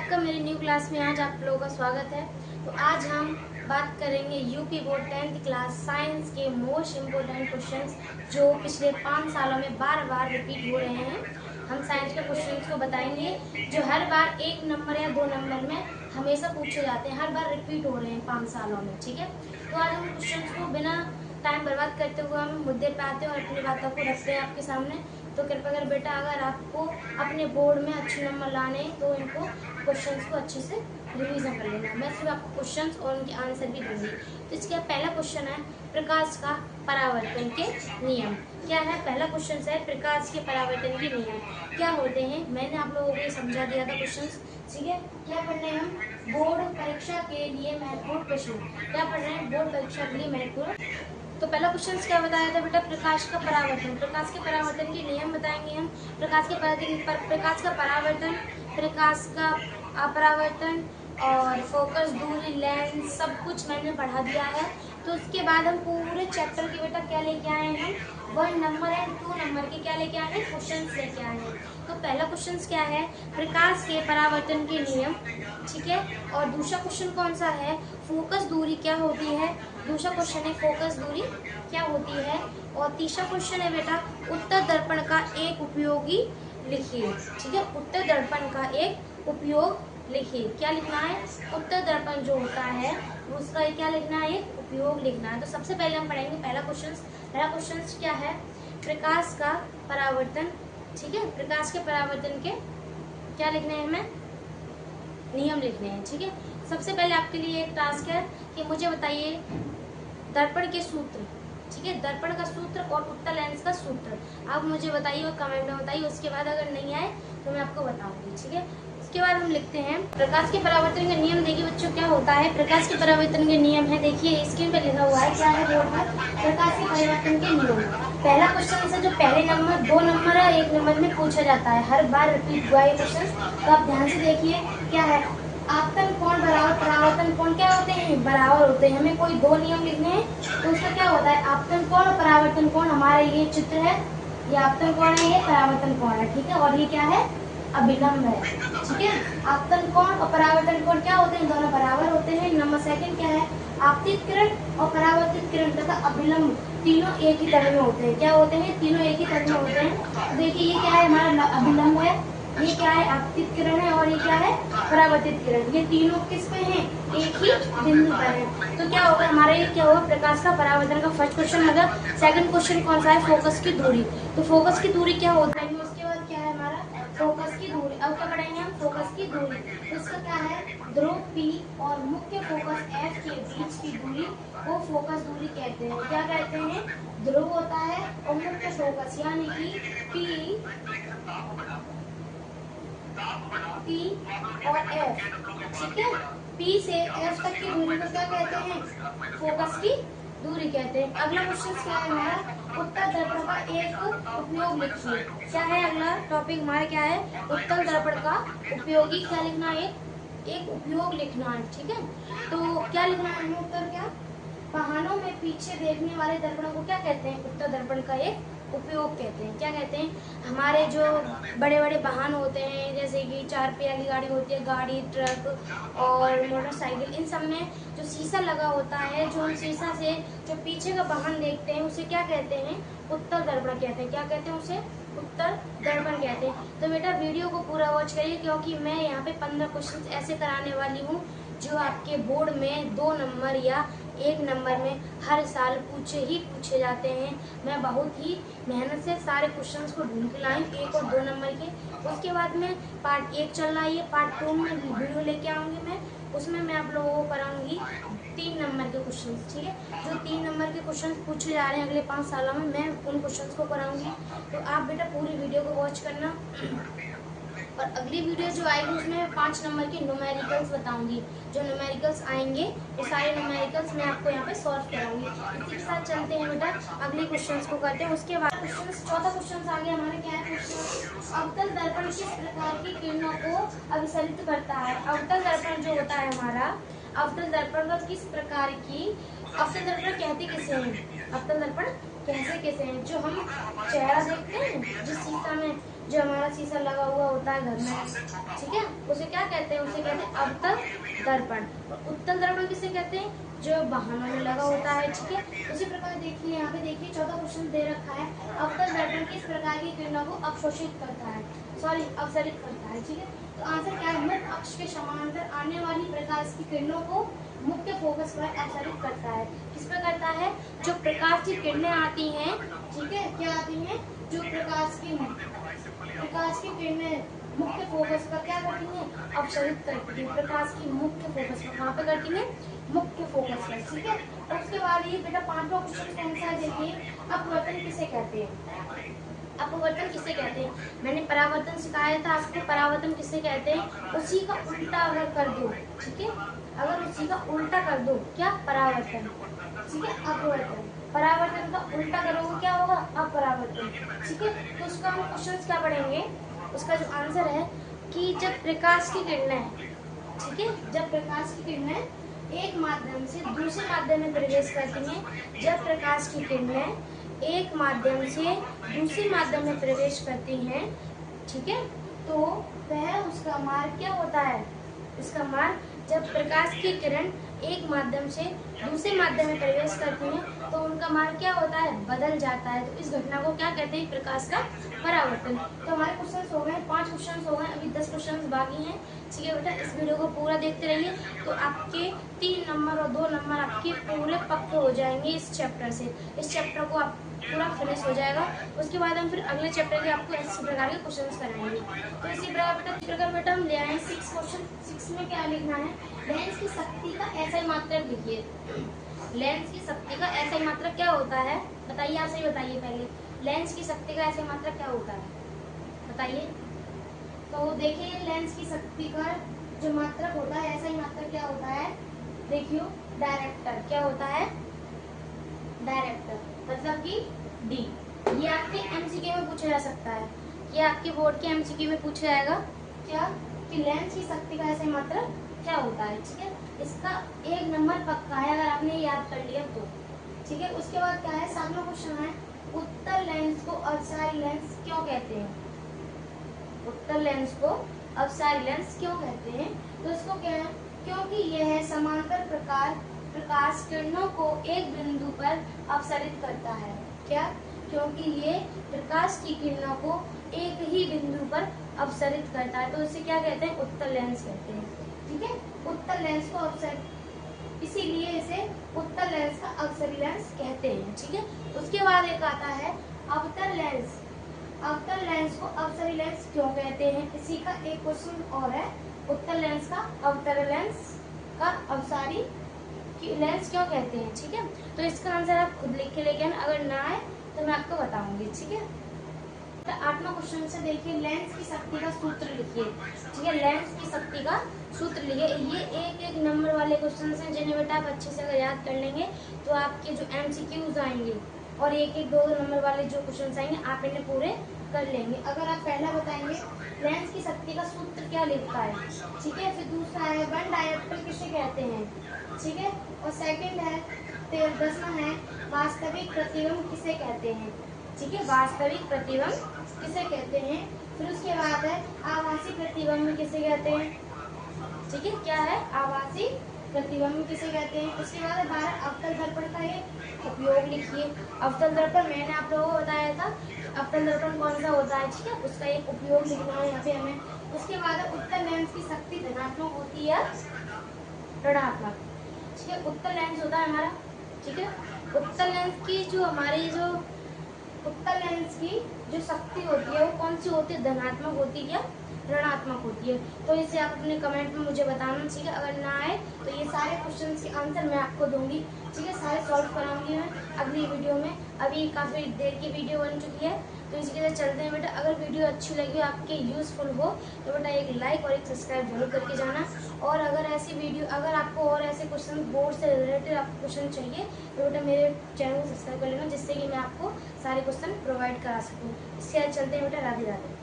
आपका मेरी new class में आज आप लोगों का स्वागत है। तो आज हम बात करेंगे UP board 10th class science के मोस्ट इम्पोर्टेंट क्वेश्चंस जो पिछले 5 सालों में बार बार रिपीट हो रहे हैं। हम साइंस के क्वेश्चंस को बताएंगे जो हर बार 1 नंबर या 2 नंबर में हमेशा पूछे जाते हैं, हर बार रिपीट हो रहे हैं 5 सालों में। ठीक है, तो आज हम क्वेश्चंस को बिना टाइम बर्बाद करते हुए हम मुद्दे पे आते हैं और अपनी बातों को रखते हैं आपके सामने। तो कृपया कर बेटा, अगर आपको अपने बोर्ड में अच्छे नंबर लाने तो इनको क्वेश्चंस को अच्छे से रिवीजन कर लेना। मैं सिर्फ आपको क्वेश्चंस और उनके आंसर भी दूंगी। तो इसका पहला क्वेश्चन है प्रकाश का परावर्तन के नियम। क्या है? पहला क्वेश्चन है प्रकाश के परावर्तन के नियम क्या होते हैं। मैंने आप लोगों को ये समझा दिया था क्वेश्चंस। ठीक है, क्या पढ़ रहे हैं हम? बोर्ड परीक्षा के लिए महत्वपूर्ण प्रश्न। क्या पढ़ रहे हैं? बोर्ड परीक्षा के लिए महत्वपूर्ण। तो पहला क्वेश्चन क्या बताया था बेटा? प्रकाश का परावर्तन। प्रकाश के परावर्तन के नियम बताएंगे हम। प्रकाश का परावर्तन, प्रकाश का अपरावर्तन और फोकस, दूरी, लेंस, सब कुछ मैंने पढ़ा दिया है। तो उसके बाद हम पूरे चैप्टर के बेटा क्या लेके आए हैं? 1 नंबर एंड 2 नंबर के क्या लेके आए हैं? क्वेश्चंस लेके आए हैं। तो पहला क्वेश्चन क्या है? प्रकाश के परावर्तन के नियम। ठीक है, और दूसरा क्वेश्चन कौन सा है? फोकस दूरी क्या होती है। दूसरा क्वेश्चन है फोकस दूरी क्या होती है। और तीसरा क्वेश्चन है बेटा उत्तर दर्पण का एक उपयोगी लिखिए। ठीक है, उत्तर दर्पण का एक उपयोग लिखिए। क्या लिखना है? उत्तर दर्पण जो होता है उसका क्या लिखना है? एक उपयोग लिखना है। तो सबसे पहले हम पढ़ेंगे पहला क्वेश्चन। पहला क्वेश्चन क्या है? प्रकाश का परावर्तन। ठीक है, प्रकाश के परावर्तन के क्या लिखने हैं? हमें नियम लिखने हैं। ठीक है, सबसे पहले आपके लिए एक टास्क है कि मुझे बताइए दर्पण के सूत्र। ठीक है, दर्पण का सूत्र और उत्तल लेंस का सूत्र आप मुझे बताइए और कमेंट में बताइए। उसके बाद अगर नहीं आए तो मैं आपको बताऊंगी। ठीक है, उसके बाद हम लिखते हैं प्रकाश के परावर्तन का नियम। देखिए बच्चों क्या होता है प्रकाश के परावर्तन के नियम है। देखिए स्क्रीन पे लिखा हुआ है, क्या है बोर्ड पर? प्रकाश के परिवर्तन के नियम। पहला क्वेश्चन से जो पहले नंबर, 2 नंबर और 1 नंबर में पूछा जाता है, हर बार रिपीट हुआ है क्वेश्चन। तो आप ध्यान से देखिए क्या है। आपतन कोण बराबर परावर्तन कोण क्या होते हैं? बराबर होते हैं। हमें कोई 2 नियम लिखने हैं तो उसका क्या होता है? आपतन कोण और परावर्तन कोण। हमारा ये चित्र है, ये आपतन कोण है, ये परावर्तन कोण है। ठीक है, और ये क्या है? अभिलंब है। ठीक है, आपतन कोण और परावर्तन कोण क्या होते हैं? दोनों बराबर होते हैं। नंबर सेकंड क्या है? आपतित किरण और परावर्तित किरण तथा अभिलंब तीनों एक ही तरह में होते हैं। क्या होते हैं? तीनों एक ही तरह में होते हैं। देखिए ये क्या है? हमारा अभिलंब है, ये क्या है? आपतित किरण है, और ये क्या है? परावर्तित किरण। ये तीनों किस पे हैं? एक ही बिंदु पर है। तो क्या होगा हमारा? ये क्या होगा? प्रकाश का परावर्तन का फर्स्ट क्वेश्चन। मतलब सेकंड क्वेश्चन कौन सा है? फोकस की दूरी। तो फोकस की दूरी क्या होता है? उसके बाद क्या है हमारा? फोकस की दूरी। अब क्या पढ़ेंगे हम? फोकस की दूरी। तो इसका क्या है? ध्रुव P और मुख्य फोकस F के बीच की दूरी को फोकस दूरी कहते हैं। क्या कहते हैं? ध्रुव होता है और मुख्य फोकस यानी कि P और F। ठीक है, P से F तक की दूरी को क्या कहते हैं? फोकस की दूरी कहते हैं। अगला क्वेश्चन क्या है हमारा? उत्तल दर्पण का एक उपयोग लिखिए। क्या है अगला टॉपिक हमारा? क्या है? उत्तल दर्पण का उपयोगी क्या लिखना है? एक उपयोग लिखना है। ठीक है, तो क्या लिखना है? उत्तर क्या? वाहनों में पीछे देखने वाले दर्पणों को क्या कहते हैं? उत्तर दर्पण का एक उपयोग कहते हैं। क्या कहते हैं? हमारे जो बड़े बड़े वाहन होते हैं जैसे कि 4 पहिया की गाड़ी होती है, गाड़ी, ट्रक और मोटरसाइकिल, इन सब में जो शीशा लगा होता है, जो हम शीशा से जो पीछे का वाहन देखते हैं उसे क्या कहते हैं? उत्तर दर्पण कहते हैं। क्या कहते हैं उसे? उत्तर दर्पण कहते हैं। तो बेटा वीडियो को पूरा वॉच करिए क्योंकि मैं यहाँ पे 15 क्वेश्चन ऐसे कराने वाली हूँ जो आपके बोर्ड में 2 नंबर या 1 नंबर में हर साल पूछे जाते हैं। मैं बहुत ही मेहनत से सारे क्वेश्चंस को ढूंढ के लाई 1 और 2 नंबर के। उसके बाद में पार्ट 1 चल रहा है, पार्ट 2 में वीडियो लेके आऊँगी मैं। उसमें मैं आप लोगों को कराऊंगी 3 नंबर के क्वेश्चन। ठीक है, जो 3 नंबर के क्वेश्चन पूछे जा रहे हैं अगले 5 सालों में, मैं उन क्वेश्चन को कराऊंगी। तो आप बेटा पूरी वीडियो को वॉच करना। और अगली वीडियो जो आएगी उसमें 5 नंबर के न्यूमेरिकल्स बताऊंगी। जो न्यूमेरिकल्स आएंगे वो सारे न्यूमेरिकल्स मैं आपको यहाँ पे सॉल्व कराऊंगी। इसी के साथ चलते हैं बेटा अगले क्वेश्चंस को करते हैं। उसके बाद चौथा क्वेश्चन आ गया हमारे। क्या है क्वेश्चन? अवतल दर्पण किस प्रकार की किरणों को अभिसरित करता है? अवतल दर्पण जो होता है हमारा, अवतल दर्पण का किस प्रकार की अवतल दर्पण कहते किसे हैं? अवतल दर्पण कहते किसे हैं? जो हम चेहरा देखते हैं, जिस शीशा में, जो हमारा शीशा लगा हुआ होता है घर में, ठीक है, उसे क्या कहते हैं? उसे कहते हैं अवतल दर्पण। उत्तल दर्पण किसे कहते हैं? जो वाहनों में लगा होता है, ठीक है। उसी प्रकार देखिए, यहाँ पे देखिए 14 क्वेश्चन दे रखा है। अवतल दर्पण किस प्रकार की किरणों को अवशोषित करता है, सॉरी अपसरित करता है, ठीक है। तो आंसर क्या है? मुख्य अक्ष के समांतर आने वाली प्रकाश की किरणों को मुख्य फोकस पर अपसरित करता है। किस पर करता है? जो प्रकाश की किरणें आती हैं, ठीक है, क्या आती हैं? जो प्रकाश की किरणें मुख्य फोकस पर क्या करती हैं? अपसरित करती हैं। प्रकाश की मुख्य फोकस पर कहाँ पे करती हैं? मुख्य फोकस पर, ठीक है। और उसके बाद ये बेटा 5वां क्वेश्चन कौन सा है? देखिए, अपवर्तन किसे कहते हैं? अपवर्तन किसे कहते हैं? मैंने परावर्तन सिखाया था आपको। परावर्तन किसे कहते हैं? उसी का उल्टा अगर कर दो, ठीक है, अगर उसी का उल्टा कर दो, क्या? परावर्तन, ठीक है। अपवर्तन, परावर्तन का उल्टा करोगे क्या होगा? अपरावर्तन, ठीक है। तो उसका हम क्वेश्चन क्या पढ़ेंगे? उसका जो आंसर है कि जब प्रकाश की किरणें, ठीक है, जब प्रकाश की किरणें एक माध्यम से दूसरे माध्यम में प्रवेश करती हैं, जब प्रकाश की किरणें एक माध्यम से दूसरे माध्यम में प्रवेश करती हैं, ठीक है, तो वह उसका मार्ग क्या होता है? इसका मार्ग, जब प्रकाश की किरण एक माध्यम से दूसरे माध्यम में प्रवेश करती हैं, तो उनका मार्ग क्या होता है? बदल जाता है। तो इस घटना को क्या कहते हैं? प्रकाश का परावर्तन। तो हमारे क्वेश्चन हो गए, 5 क्वेश्चन हो गए, अभी 10 क्वेश्चन बाकी हैं, ठीक है बेटा। इस वीडियो को पूरा देखते रहिए, तो आपके 3 नंबर और 2 नंबर आपके पूरे पक्के हो जाएंगे इस चैप्टर से। इस चैप्टर को आप पूरा फिनिश हो जाएगा। उसके बाद हम फिर अगले चैप्टर के आपको इसी प्रकार के क्वेश्चंस कराएंगे। तो इसी प्रकार बेटा हम ले आए 6 क्वेश्चन। 6 में क्या लिखना है? लेंस की शक्ति का ऐसा ही मात्रक लिखिए। लेंस की शक्ति का ऐसा ही मात्रक क्या होता है? बताइए, आप सही बताइए पहले। लेंस की शक्ति का ऐसा ही मात्रक क्या होता है? बताइए। तो देखिए, लेंस की शक्ति का जो मात्रक होता है, ऐसा ही मात्रक क्या होता है? देखियो, डायरेक्टर। क्या होता है? डायरेक्टर, मतलब कि डी। ये आपके एमसीक्यू में पूछा जा सकता है, ये आपके बोर्ड के एमसीक्यू में पूछा जाएगा। क्या? कि लेंस की शक्ति का ऐसा ही मात्रक क्या होता है, ठीक है। इसका 1 नंबर पक्का है अगर आपने याद कर लिया तो, ठीक है। उसके बाद क्या है? 7वां क्वेश्चन है, उत्तल लेंस को अपसारी लेंस क्यों कहते हैं? उत्तल लेंस को अपसारी लेंस क्यों कहते हैं? तो इसको क्या है? क्योंकि यह समांतर प्रकाश किरणों को एक बिंदु पर अपसरित करता है। क्या? क्योंकि ये प्रकाश की किरणों को एक ही बिंदु पर अपसरित करता है, तो इसे क्या कहते हैं? उत्तल लेंस कहते हैं, ठीक है। उत्तल लेंस को अपसरित, इसीलिए इसे उत्तल लेंस का अपसरी लेंस कहते हैं, ठीक है। उसके बाद एक आता है अवतल लेंस। अवतल लेंस को अपसरी लेंस क्यों कहते हैं? इसी का एक क्वेश्चन और है, उत्तल लेंस का अवतल लेंस का अपसारी लेंस क्यों कहते हैं, ठीक है। तो इसका आंसर आप खुद लिख के लेके आना, अगर ना आए तो मैं आपको बताऊंगी, ठीक है। 8वां क्वेश्चन से देखिए, लेंस की शक्ति का सूत्र लिखिए, ठीक है। लेंस की शक्ति का सूत्र लिखिए। ये एक नंबर वाले क्वेश्चन हैं, जिन्हें बेटा आप अच्छे से अगर याद कर लेंगे तो आपके जो एमसीक्यूज आएंगे और 1-1, 2 नंबर वाले जो क्वेश्चन आएंगे आप इन्हें पूरे कर लेंगे। अगर आप पहला बताएंगे लेंस की शक्ति का सूत्र क्या लिखता है, ठीक है। फिर दूसरा है वन डायोप्टर किसे कहते हैं, ठीक है। और सेकंड है, 10वां है वास्तविक प्रतिबिंब किसे कहते हैं, ठीक है। वास्तविक प्रतिबिंब किसे कहते हैं। फिर उसके बाद है आभासी प्रतिबिंब किसे कहते हैं, ठीक है। क्या है? आभासी प्रतिबिंब किसे कहते हैं। उसके बाद 12 अवतल दर्पण का ये उपयोग लिखिए। अवतल दर्पण मैंने आप लोगों को बताया था, अवतल दर्पण कौन सा होता है, ठीक है, उसका एक उपयोग लिखना है यहाँ पे हमें। उसके बाद उत्तल लेंस की शक्ति धनात्मक होती है ऋणात्मक, ठीक है। उत्तल लेंस होता है हमारा, ठीक है। उत्तल लेंस की जो हमारी जो उत्तल लेंस की जो शक्ति होती है वो कौन सी होती है? धनात्मक होती है या ऋणात्मक होती है? तो इसे आप अपने कमेंट में मुझे बताना, ठीक है। अगर ना आए तो ये सारे क्वेश्चंस के आंसर मैं आपको दूंगी, ठीक है। सारे सॉल्व कराऊंगी मैं अगली वीडियो में। अभी काफी देर की वीडियो बन चुकी है, तो इसी के साथ चलते हैं बेटा। अगर वीडियो अच्छी लगी, आपके यूजफुल हो, तो बेटा एक लाइक और एक सब्सक्राइब जरूर करके जाना। और अगर ऐसी वीडियो, अगर आपको और ऐसे क्वेश्चन बोर्ड से रिलेटेड आपको क्वेश्चन चाहिए, तो बेटा मेरे चैनल को सब्सक्राइब कर लेना, जिससे कि मैं आपको सारे क्वेश्चन प्रोवाइड करा सकूँ। इसके साथ चलते हैं बेटा। राधे राधे।